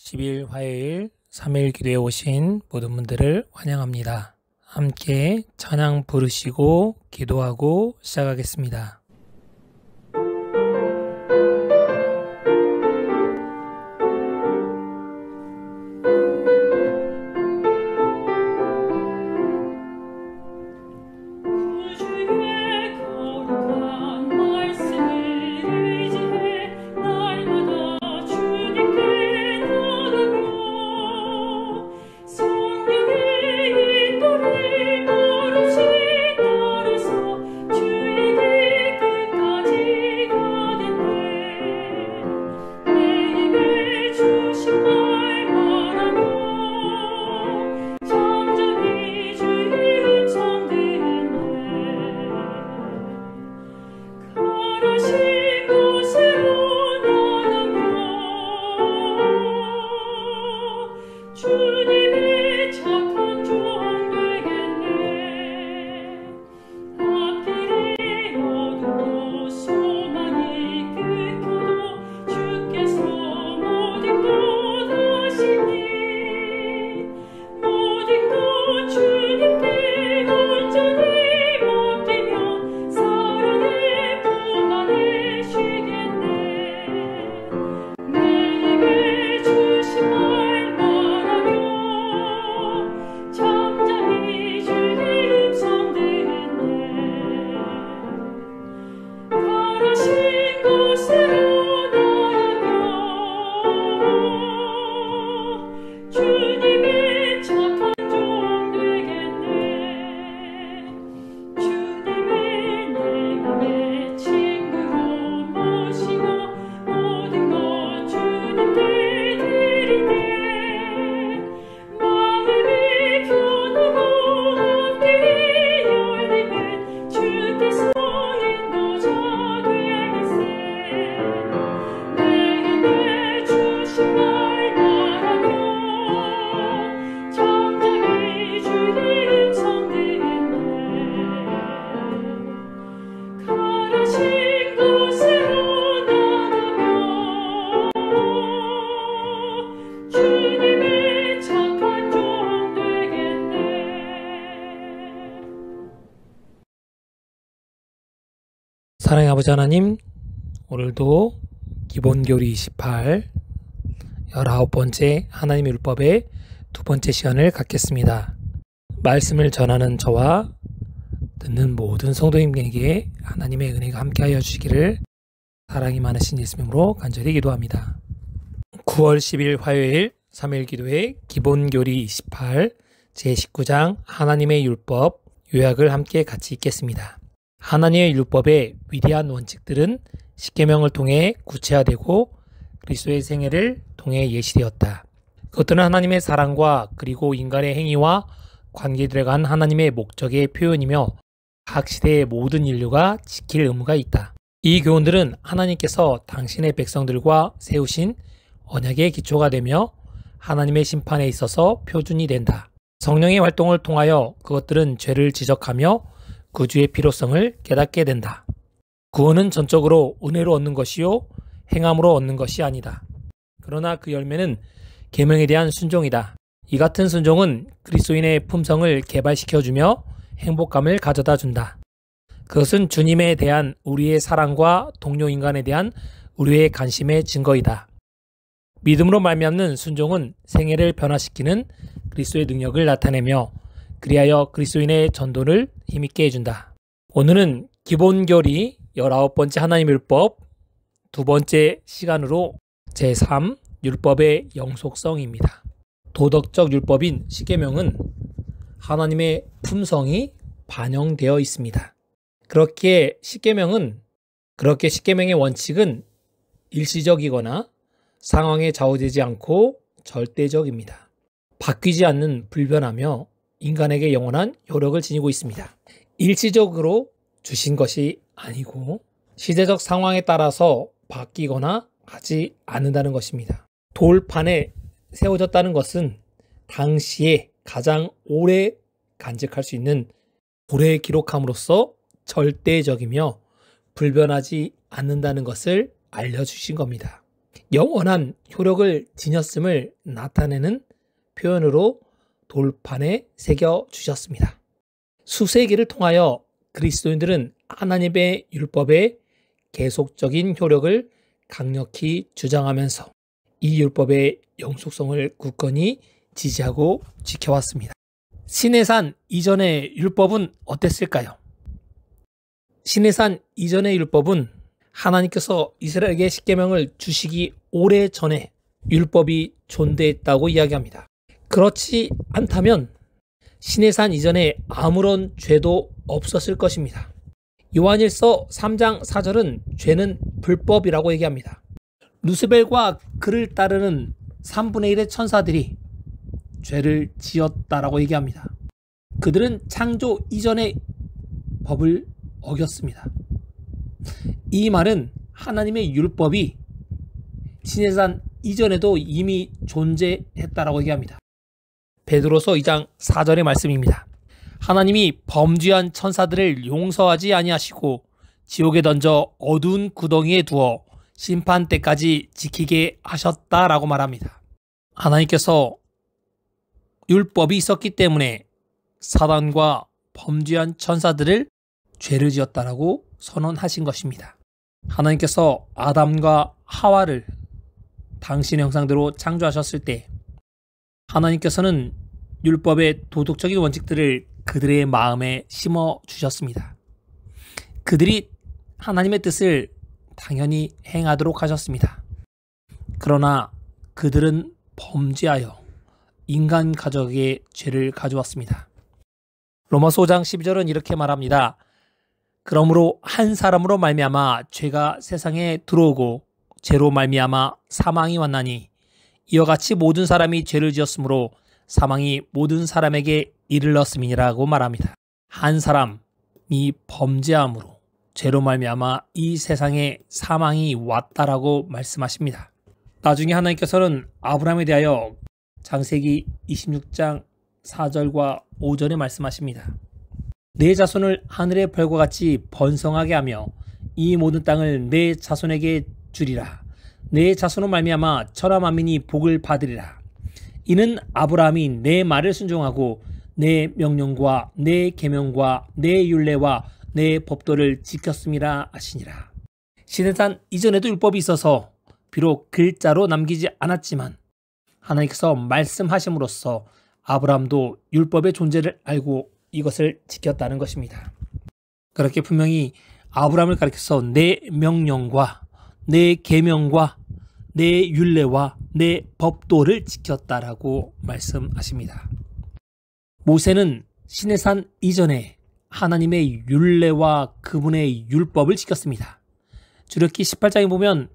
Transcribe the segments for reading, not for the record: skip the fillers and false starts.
10일 화요일 3일 기도에 오신 모든 분들을 환영합니다. 함께 찬양 부르시고 기도하고 시작하겠습니다. 사랑의 아버지 하나님, 오늘도 기본교리 28 19번째 하나님의 율법의 두 번째 시간을 갖겠습니다. 말씀을 전하는 저와 듣는 모든 성도님에게 하나님의 은혜가 함께하여 주시기를 사랑이 많으신 예수님으로 간절히 기도합니다. 9월 10일 화요일 3일 기도의 기본교리 28 제19장 하나님의 율법 요약을 함께 같이 읽겠습니다. 하나님의 율법의 위대한 원칙들은 십계명을 통해 구체화되고 그리스도의 생애를 통해 예시되었다. 그것들은 하나님의 사랑과 그리고 인간의 행위와 관계들에 관한 하나님의 목적의 표현이며 각 시대의 모든 인류가 지킬 의무가 있다. 이 교훈들은 하나님께서 당신의 백성들과 세우신 언약의 기초가 되며 하나님의 심판에 있어서 표준이 된다. 성령의 활동을 통하여 그것들은 죄를 지적하며 구주의 필요성을 깨닫게 된다. 구원은 전적으로 은혜로 얻는 것이요 행함으로 얻는 것이 아니다. 그러나 그 열매는 계명에 대한 순종이다. 이 같은 순종은 그리스도인의 품성을 개발시켜주며 행복감을 가져다 준다. 그것은 주님에 대한 우리의 사랑과 동료 인간에 대한 우리의 관심의 증거이다. 믿음으로 말미암는 순종은 생애를 변화시키는 그리스도의 능력을 나타내며 그리하여 그리스도인의 전도를 힘있게 해준다. 오늘은 기본교리 19번째 하나님의 율법 두 번째 시간으로 제3 율법의 영속성입니다. 도덕적 율법인 십계명은 하나님의 품성이 반영되어 있습니다. 그렇게 십계명의 원칙은 일시적이거나 상황에 좌우되지 않고 절대적입니다. 바뀌지 않는 불변하며 인간에게 영원한 효력을 지니고 있습니다. 일시적으로 주신 것이 아니고 시대적 상황에 따라서 바뀌거나 하지 않는다는 것입니다. 돌판에 세워졌다는 것은 당시에 가장 오래 간직할 수 있는 오래 기록함으로써 절대적이며 불변하지 않는다는 것을 알려주신 겁니다. 영원한 효력을 지녔음을 나타내는 표현으로 돌판에 새겨 주셨습니다. 수세기를 통하여 그리스도인들은 하나님의 율법의 계속적인 효력을 강력히 주장하면서 이 율법의 영속성을 굳건히 지지하고 지켜왔습니다. 시내산 이전의 율법은 어땠을까요? 시내산 이전의 율법은 하나님께서 이스라엘에게 십계명을 주시기 오래전에 율법이 존재했다고 이야기합니다. 그렇지 않다면 시내산 이전에 아무런 죄도 없었을 것입니다. 요한일서 3장 4절은 죄는 불법이라고 얘기합니다. 루스벨과 그를 따르는 3분의 1의 천사들이 죄를 지었다라고 얘기합니다. 그들은 창조 이전의 법을 어겼습니다. 이 말은 하나님의 율법이 시내산 이전에도 이미 존재했다라고 얘기합니다. 베드로서 2장 4절의 말씀입니다. 하나님이 범죄한 천사들을 용서하지 아니하시고 지옥에 던져 어두운 구덩이에 두어 심판 때까지 지키게 하셨다라고 말합니다. 하나님께서 율법이 있었기 때문에 사단과 범죄한 천사들을 죄를 지었다라고 선언하신 것입니다. 하나님께서 아담과 하와를 당신의 형상대로 창조하셨을 때 하나님께서는 율법의 도덕적인 원칙들을 그들의 마음에 심어 주셨습니다. 그들이 하나님의 뜻을 당연히 행하도록 하셨습니다. 그러나 그들은 범죄하여 인간 가족의 죄를 가져왔습니다. 로마서 5장 12절은 이렇게 말합니다. 그러므로 한 사람으로 말미암아 죄가 세상에 들어오고 죄로 말미암아 사망이 왔나니 이와 같이 모든 사람이 죄를 지었으므로 사망이 모든 사람에게 이르렀음이니라고 말합니다. 한 사람이 범죄함으로 죄로 말미암아 이 세상에 사망이 왔다라고 말씀하십니다. 나중에 하나님께서는 아브라함에 대하여 창세기 26장 4절과 5절에 말씀하십니다. 내 자손을 하늘의 별과 같이 번성하게 하며 이 모든 땅을 내 자손에게 주리라. 내 자손으로 말미암아 천하 만민이 복을 받으리라. 이는 아브라함이 내 말을 순종하고 내 명령과 내 계명과 내 율례와 내 법도를 지켰음이라 하시니라. 시내산 이전에도 율법이 있어서 비록 글자로 남기지 않았지만 하나님께서 말씀하심으로써 아브라함도 율법의 존재를 알고 이것을 지켰다는 것입니다. 그렇게 분명히 아브라함을 가리켜서 내 명령과 내 계명과 내 율례와 내 법도를 지켰다라고 말씀하십니다. 모세는 시내산 이전에 하나님의 율례와 그분의 율법을 지켰습니다. 출애굽기 18장에 보면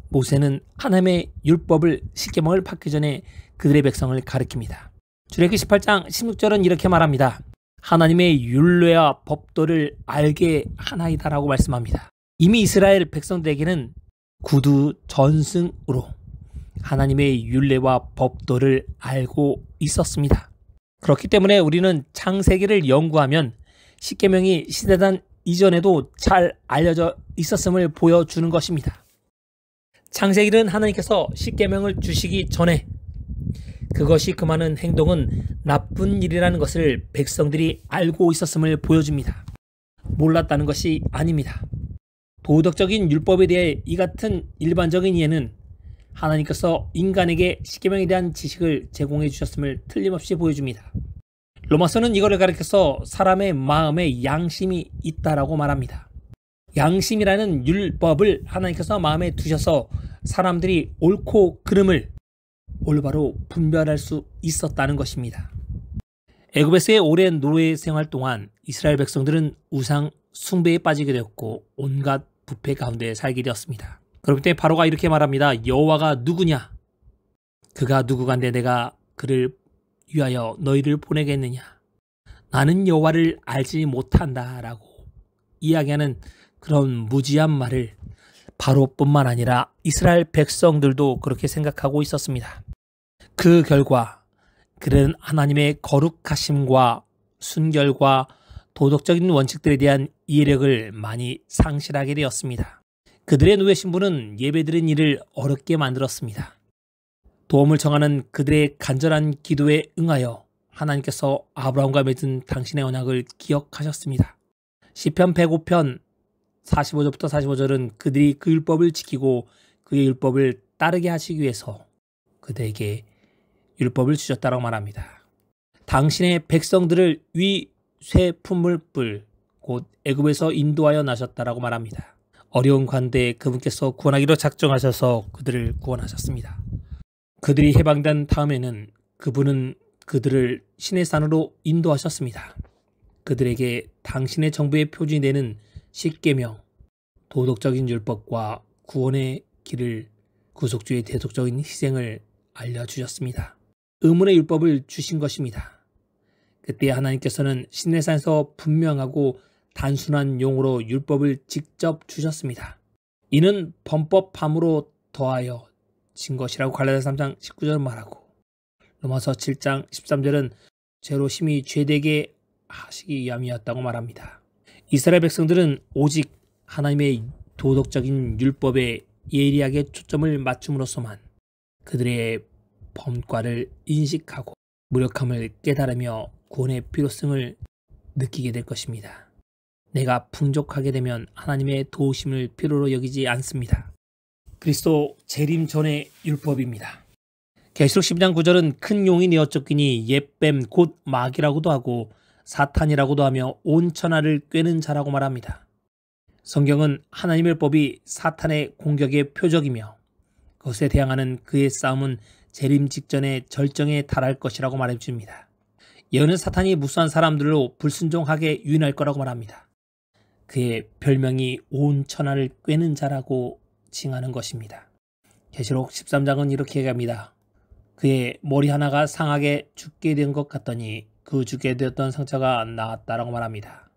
모세는 하나님의 율법을 십계명을 받기 전에 그들의 백성을 가르칩니다. 출애굽기 18장 16절은 이렇게 말합니다. 하나님의 율례와 법도를 알게 하나이다라고 말씀합니다. 이미 이스라엘 백성들에게는 구두 전승으로 하나님의 율례와 법도를 알고 있었습니다. 그렇기 때문에 우리는 창세기를 연구하면 십계명이 시대단 이전에도 잘 알려져 있었음을 보여주는 것입니다. 창세기는 하나님께서 십계명을 주시기 전에 그것이 금하는 행동은 나쁜 일이라는 것을 백성들이 알고 있었음을 보여줍니다. 몰랐다는 것이 아닙니다. 도덕적인 율법에 대해 이 같은 일반적인 이해는 하나님께서 인간에게 십계명에 대한 지식을 제공해 주셨음을 틀림없이 보여줍니다. 로마서는 이거를 가리켜서 사람의 마음에 양심이 있다라고 말합니다. 양심이라는 율법을 하나님께서 마음에 두셔서 사람들이 옳고 그름을 올바로 분별할 수 있었다는 것입니다. 애굽에서의 오랜 노예 생활 동안 이스라엘 백성들은 우상 숭배에 빠지게 되었고 온갖 부패 가운데 살게 되었습니다. 그렇기 때문에 바로가 이렇게 말합니다. 여호와가 누구냐? 그가 누구간데 내가 그를 위하여 너희를 보내겠느냐? 나는 여호와를 알지 못한다라고 이야기하는 그런 무지한 말을 바로뿐만 아니라 이스라엘 백성들도 그렇게 생각하고 있었습니다. 그 결과 그는 하나님의 거룩하심과 순결과 도덕적인 원칙들에 대한 이해력을 많이 상실하게 되었습니다. 그들의 노예 신부는 예배드린 일을 어렵게 만들었습니다. 도움을 청하는 그들의 간절한 기도에 응하여 하나님께서 아브라함과 맺은 당신의 언약을 기억하셨습니다. 시편 105편 45절부터 45절은 그들이 그 율법을 지키고 그의 율법을 따르게 하시기 위해서 그들에게 율법을 주셨다고 말합니다. 당신의 백성들을 쇠 품물불 곧 애굽에서 인도하여 나셨다라고 말합니다. 어려운 관대에 그분께서 구원하기로 작정하셔서 그들을 구원하셨습니다. 그들이 해방된 다음에는 그분은 그들을 시내산으로 인도하셨습니다. 그들에게 당신의 정부의 표준이 되는 십계명, 도덕적인 율법과 구원의 길을 구속주의 대속적인 희생을 알려주셨습니다. 의문의 율법을 주신 것입니다. 그때 하나님께서는 시내산에서 분명하고 단순한 용어로 율법을 직접 주셨습니다. 이는 범법함으로 더하여 진 것이라고 갈라디아 3장 19절은 말하고 로마서 7장 13절은 죄로 심히 죄되게 하시기 위함이었다고 말합니다. 이스라엘 백성들은 오직 하나님의 도덕적인 율법에 예리하게 초점을 맞춤으로써만 그들의 범과를 인식하고 무력함을 깨달으며 구원의 필요성을 느끼게 될 것입니다. 내가 풍족하게 되면 하나님의 도우심을 필요로 여기지 않습니다. 그리스도 재림 전의 율법입니다. 계시록 12장 9절은 큰 용이 내어 쫓기니 옛뱀 곧 마귀라고도 하고 사탄이라고도 하며 온 천하를 꿰는 자라고 말합니다. 성경은 하나님의 율법이 사탄의 공격의 표적이며 그것에 대항하는 그의 싸움은 재림 직전의 절정에 달할 것이라고 말해줍니다. 예언은 사탄이 무수한 사람들로 불순종하게 유인할 거라고 말합니다. 그의 별명이 온 천하를 꿰는 자라고 칭하는 것입니다. 계시록 13장은 이렇게 얘기합니다. 그의 머리 하나가 상하게 죽게 된 것 같더니 그 죽게 되었던 상처가 나았다라고 말합니다.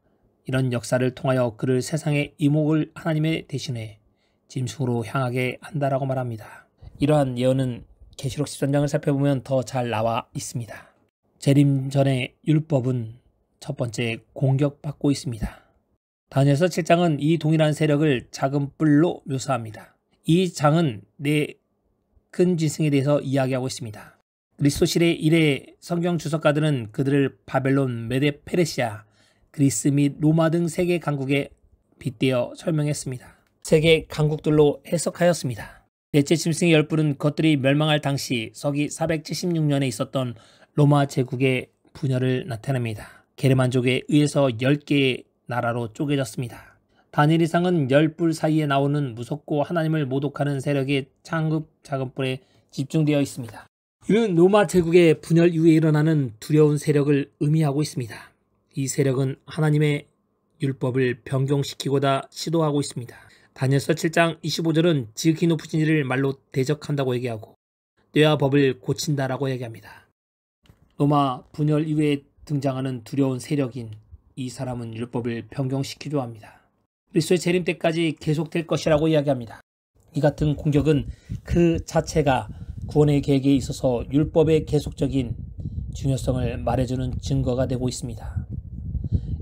이런 역사를 통하여 그를 세상의 이목을 하나님의 대신에 짐승으로 향하게 한다라고 말합니다. 이러한 예언은 계시록 13장을 살펴보면 더 잘 나와 있습니다. 재림 전의 율법은 첫 번째 공격받고 있습니다. 다니엘서 7장은 이 동일한 세력을 작은 뿔로 묘사합니다. 이 장은 네 큰 짐승에 대해서 이야기하고 있습니다. 그리스도 시대 이래 성경 주석가들은 그들을 바벨론, 메데 페르시아, 그리스 및 로마 등 세계 강국에 빗대어 설명했습니다. 세계 강국들로 해석하였습니다. 넷째 짐승의 열뿔은 그것들이 멸망할 당시 서기 476년에 있었던 로마 제국의 분열을 나타냅니다. 게르만족에 의해서 10개의 나라로 쪼개졌습니다. 다니엘 이상은 10뿔 사이에 나오는 무섭고 하나님을 모독하는 세력의 창급 작은 뿔에 집중되어 있습니다. 이는 로마 제국의 분열 이후에 일어나는 두려운 세력을 의미하고 있습니다. 이 세력은 하나님의 율법을 변경시키고자 시도하고 있습니다. 다니엘서 7장 25절은 지극히 높으신 이를 말로 대적한다고 얘기하고 뇌와 법을 고친다라고 얘기합니다. 로마 분열 이후에 등장하는 두려운 세력인 이 사람은 율법을 변경시키려 합니다. 그리스도의 재림 때까지 계속될 것이라고 이야기합니다. 이 같은 공격은 그 자체가 구원의 계획에 있어서 율법의 계속적인 중요성을 말해주는 증거가 되고 있습니다.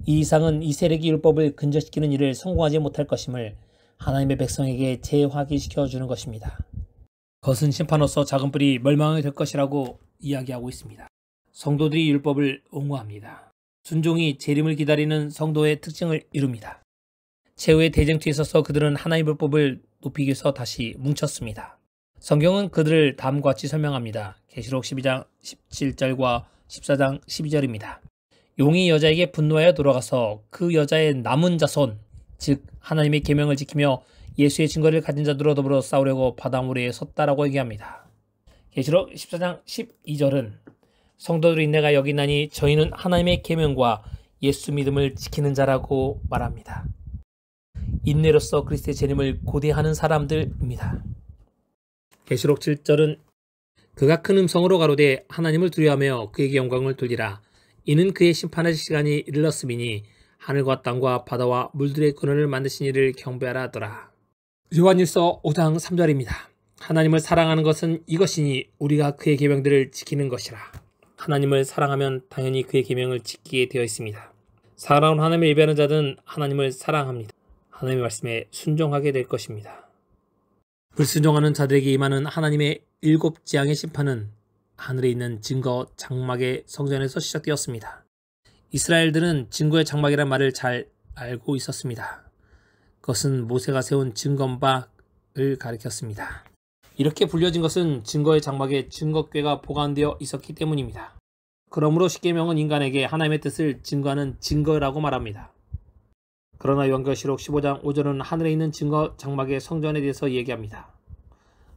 이 이상은 이 세력이 율법을 근절시키는 일을 성공하지 못할 것임을 하나님의 백성에게 재확인시켜 주는 것입니다. 거센 심판으로서 작은 뿔이 멸망하게 될 것이라고 이야기하고 있습니다. 성도들이 율법을 옹호합니다. 순종이 재림을 기다리는 성도의 특징을 이룹니다. 최후의 대쟁투에 있어서 그들은 하나님의 율법을 높이기 위해서 다시 뭉쳤습니다. 성경은 그들을 다음과 같이 설명합니다. 계시록 12장 17절과 14장 12절입니다. 용이 여자에게 분노하여 돌아가서 그 여자의 남은 자손, 즉 하나님의 계명을 지키며 예수의 증거를 가진 자들로 더불어 싸우려고 바다모래에 섰다라고 얘기합니다. 계시록 14장 12절은 성도들이 내가 여기 있나니 저희는 하나님의 계명과 예수 믿음을 지키는 자라고 말합니다. 인내로서 그리스도의 재림을 고대하는 사람들입니다. 계시록 7절은 그가 큰 음성으로 가로되 하나님을 두려워하며 그에게 영광을 돌리라. 이는 그의 심판의 시간이 이르렀음이니 하늘과 땅과 바다와 물들의 근원을 만드신 이를 경배하라 하더라. 요한일서 5장 3절입니다. 하나님을 사랑하는 것은 이것이니 우리가 그의 계명들을 지키는 것이라. 하나님을 사랑하면 당연히 그의 계명을 지키게 되어 있습니다. 사랑하는 하나님을 예배하는 자들은 하나님을 사랑합니다. 하나님의 말씀에 순종하게 될 것입니다. 불순종하는 자들에게 임하는 하나님의 7재앙의 심판은 하늘에 있는 증거 장막의 성전에서 시작되었습니다. 이스라엘들은 증거의 장막이란 말을 잘 알고 있었습니다. 그것은 모세가 세운 증거박을 가리켰습니다. 이렇게 불려진 것은 증거의 장막에 증거궤가 보관되어 있었기 때문입니다. 그러므로 십계명은 인간에게 하나님의 뜻을 증거하는 증거라고 말합니다. 그러나 요한계시록 15장 5절은 하늘에 있는 증거 장막의 성전에 대해서 얘기합니다.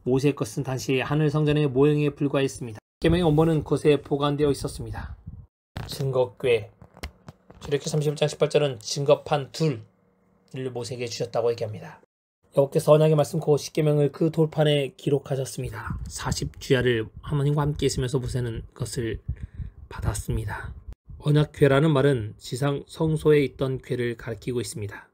모세의 것은 단지 하늘 성전의 모형에 불과했습니다. 십계명의 원본은 그곳에 보관되어 있었습니다. 증거궤, 출애굽기 31장 18절은 증거판 둘을 모세에게 주셨다고 얘기합니다. 여호와께서 언약의 말씀 곧 십계명을 그 돌판에 기록하셨습니다. 40주야를 하나님과 함께 있으면서 모세는 그것을 받았습니다. 언약궤라는 말은 지상 성소에 있던 궤를 가리키고 있습니다.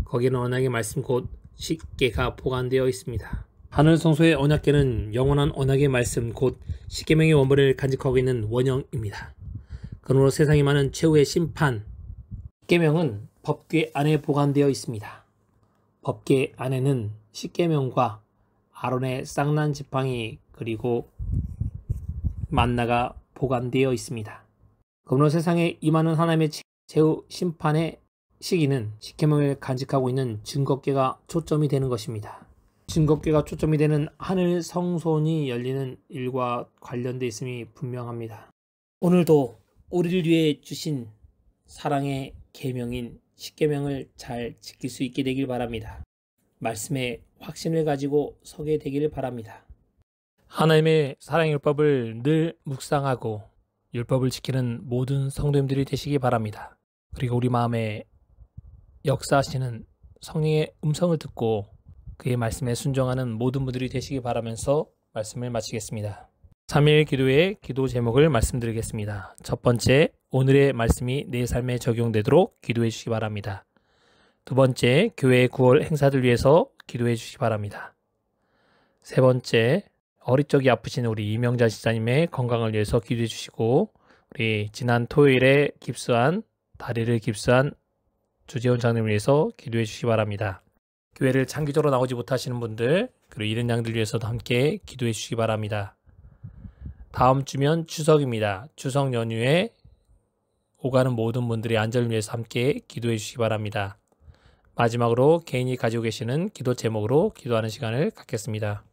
거기에는 언약의 말씀 곧 십계가 보관되어 있습니다. 하늘 성소의 언약궤는 영원한 언약의 말씀 곧 십계명의 원본을 간직하고 있는 원형입니다. 그러므로 세상에 많은 최후의 심판, 십계명은 법궤 안에 보관되어 있습니다. 법궤 안에는 십계명과 아론의 쌍난 지팡이 그리고 만나가 보관되어 있습니다. 그러므로 세상에 임하는 하나님의 최후 심판의 시기는 십계명을 간직하고 있는 증거궤가 초점이 되는 것입니다. 증거궤가 초점이 되는 하늘 성소문이 열리는 일과 관련되어 있음이 분명합니다. 오늘도 우리를 위해 주신 사랑의 계명인 십계명을 잘 지킬 수 있게 되길 바랍니다. 말씀에 확신을 가지고 서게 되기를 바랍니다. 하나님의 사랑의 율법을 늘 묵상하고 율법을 지키는 모든 성도님들이 되시기 바랍니다. 그리고 우리 마음에 역사하시는 성령의 음성을 듣고 그의 말씀에 순종하는 모든 분들이 되시기 바라면서 말씀을 마치겠습니다. 3일 기도의 기도 제목을 말씀드리겠습니다. 첫 번째, 오늘의 말씀이 내 삶에 적용되도록 기도해 주시기 바랍니다. 두 번째, 교회의 9월 행사들 위해서 기도해 주시기 바랍니다. 세 번째, 어릴 적이 아프신 우리 이명자 지사님의 건강을 위해서 기도해 주시고 우리 지난 토요일에 다리를 깁스한 주재훈 장님을 위해서 기도해 주시기 바랍니다. 교회를 장기적으로 나오지 못하시는 분들 그리고 이른 양들 위해서도 함께 기도해 주시기 바랍니다. 다음 주면 추석입니다. 추석 연휴에 오가는 모든 분들의 안전을 위해서 함께 기도해 주시기 바랍니다. 마지막으로 개인이 가지고 계시는 기도 제목으로 기도하는 시간을 갖겠습니다.